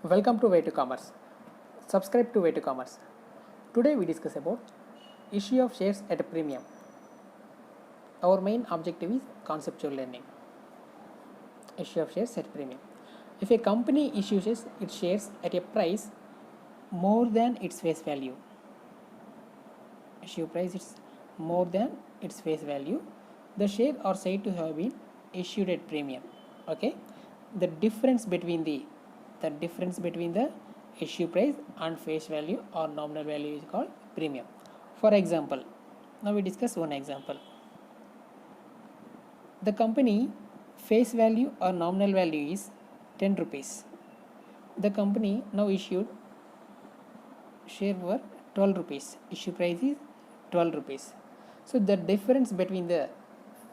Welcome to Way to Commerce. Subscribe to Way to Commerce. Today we discuss about issue of shares at a premium. Our main objective is conceptual learning. Issue of shares at premium. If a company issues its shares at a price more than its face value, issue price is more than its face value, the share are said to have been issued at premium. Okay, the difference between the issue price and face value or nominal value is called premium. For example, now we discuss one example. The company face value or nominal value is 10 rupees. The company now issued share for 12 rupees. Issue price is 12 rupees. So the difference between the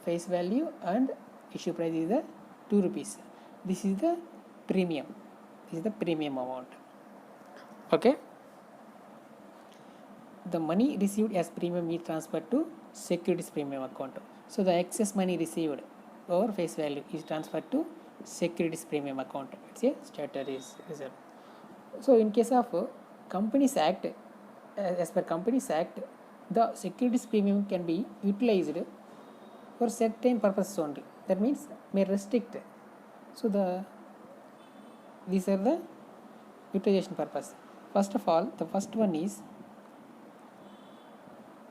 face value and issue price is the 2 rupees. This is the premium. This is the premium amount. Okay. The money received as premium is transferred to securities premium account. So the excess money received over face value is transferred to securities premium account. It's a statutory reserve. So in case of Companies Act, as per Companies Act, the securities premium can be utilized for certain purposes only. That means may restrict. So these are the utilization purpose. First of all, the first one is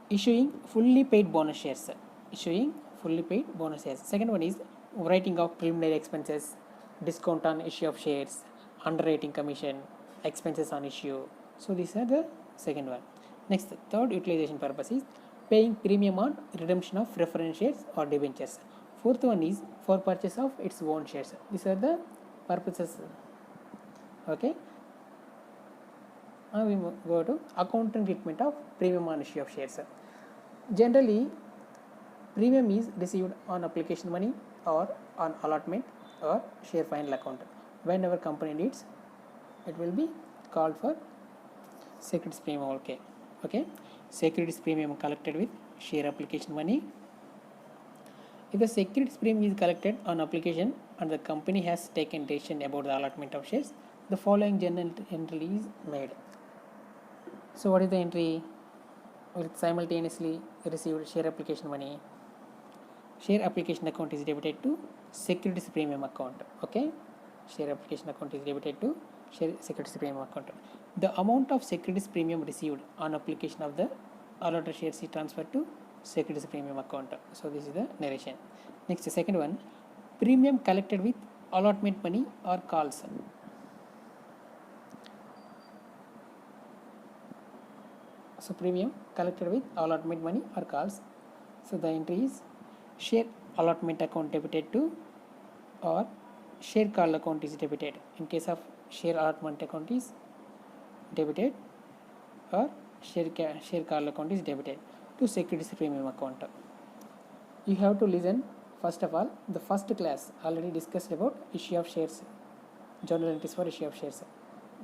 issuing fully paid bonus shares. Second one is writing of preliminary expenses, discount on issue of shares, underwriting commission, expenses on issue. So these are the second one. Next, third utilization purpose is paying premium on redemption of preference shares or debentures. Fourth one is for purchase of its own shares. These are the purposes. Okay. Now we go to accounting treatment of premium on issue of shares. Generally, premium is received on application money or on allotment or share final account. Whenever company needs, it will be called for securities premium. Okay. Securities premium collected with share application money. If the securities premium is collected on application and the company has taken decision about the allotment of shares, the following journal entry is made. So what is the entry? Will simultaneously receive share application money. Share application account is debited to securities premium account. Okay, share application account is debited to securities premium account. The amount of securities premium received on application of the allotted shares is transferred to securities premium account. So this is the narration. Next, the second one, premium collected with allotment money or calls. So premium collected with allotment money or calls. So the entry is share allotment account debited to or share call account is debited. In case of share allotment account is debited or share call account is debited to securities premium account. You have to listen. First of all, the first class already discussed about issue of shares, journal entries for issue of shares.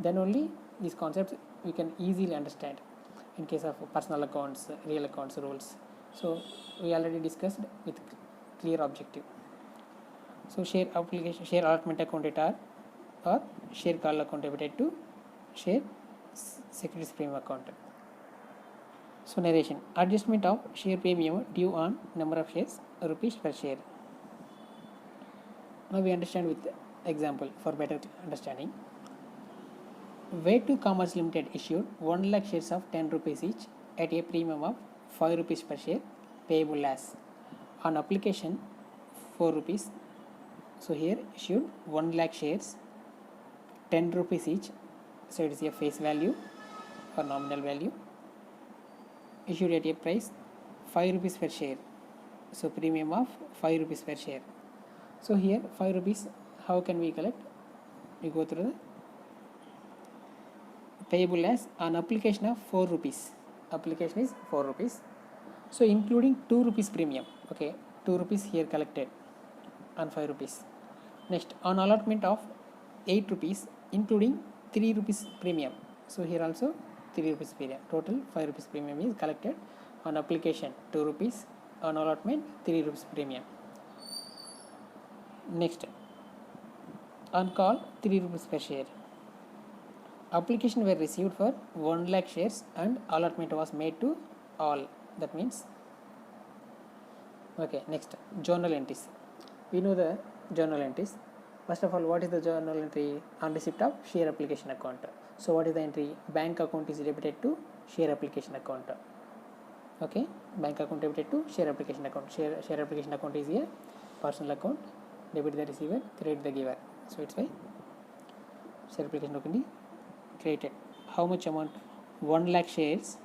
Then only these concepts we can easily understand. In case of personal accounts, real accounts rules. So we already discussed with clear objective. So share allotment account at or share call account debited to share securities premium account. So narration, adjustment of share premium due on number of shares rupees per share. Now we understand with example for better understanding. Way to Commerce Limited issued 1 lakh shares of 10 rupees each at a premium of 5 rupees per share payable as on application 4 rupees. So here issued 1 lakh shares 10 rupees each. So it is a face value or nominal value issued at a price 5 rupees per share. So premium of 5 rupees per share. So here 5 rupees, how can we collect? We go through the payable as an application of 4 rupees. Application is 4 rupees. So including 2 rupees premium. Okay, 2 rupees here collected on 5 rupees. Next, on allotment of 8 rupees including 3 rupees premium. So here also 3 rupees premium. Total 5 rupees premium is collected on application 2 rupees, on allotment 3 rupees premium. Next, on call 3 rupees per share. application were received for 1 lakh shares and allotment was made to all. That means, okay, next journal entries. We know the journal entries. First of all, what is the journal entry? On receipt of share application account. So what is the entry? Bank account is debited to share application account. Okay, bank account debited to share application account. Share application account is a personal account. Debit the receiver, credit the giver. So it's why share application account created. How much amount? 1 lakh shares,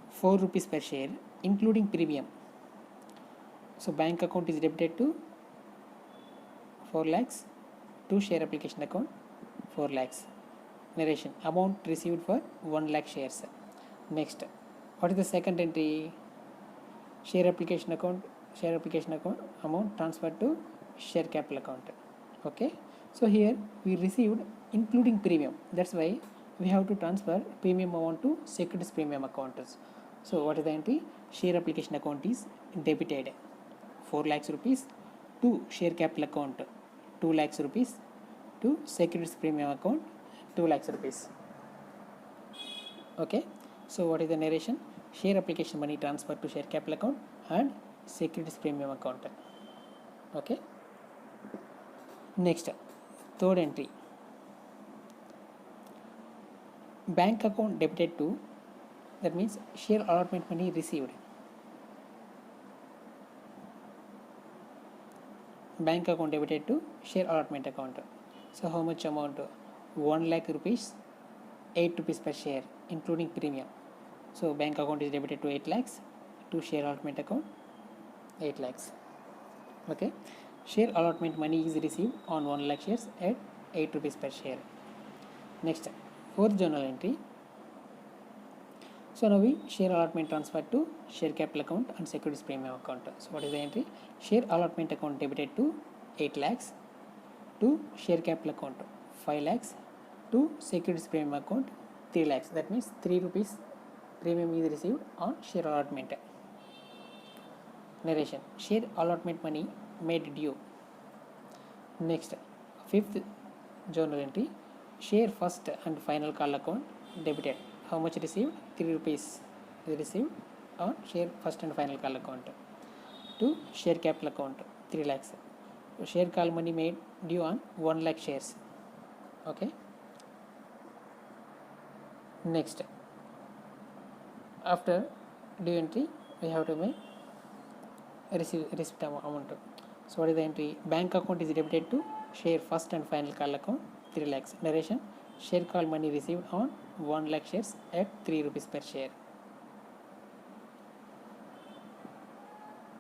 4 rupees per share, including premium. So bank account is debited to 4 lakhs to share application account 4 lakhs. Narration: amount received for 1 lakh shares. Next, what is the second entry? Share application account amount transferred to share capital account. Okay, so here we received including premium. That's why we have to transfer premium amount to securities premium account. So what is the entry? Share application account is debited 4 lakhs rupees to share capital account 2 lakhs rupees to securities premium account 2 lakhs rupees. Okay, so what is the narration? Share application money transferred to share capital account and securities premium account. Okay, next, third entry, bank account debited to, that means share allotment money received. Bank account debited to share allotment account. So how much amount? 1 lakh rupees, 8 rupees per share, including premium. So bank account is debited to 8 lakhs to share allotment account 8 lakhs. Okay, share allotment money is received on 1 lakh shares at 8 rupees per share. Next, fourth journal entry. So now we share allotment transferred to share capital account and securities premium account. So what is the entry? Share allotment account debited to 8 lakhs to share capital account 5 lakhs to securities premium account 3 lakhs. That means 3 rupees premium is received on share allotment. Narration: share allotment money made due. Next, fifth journal entry, share first and final call account debited. How much received? 3 rupees is received on share first and final call account to share capital account 3 lakhs. So share call money made due on 1 lakh shares. Okay, next, after due entry we have to make receipt amount. So what is the entry? Bank account is debited to share first and final call account 3 lakhs. Narration: share call money received on 1 lakh shares at 3 rupees per share.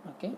Okay.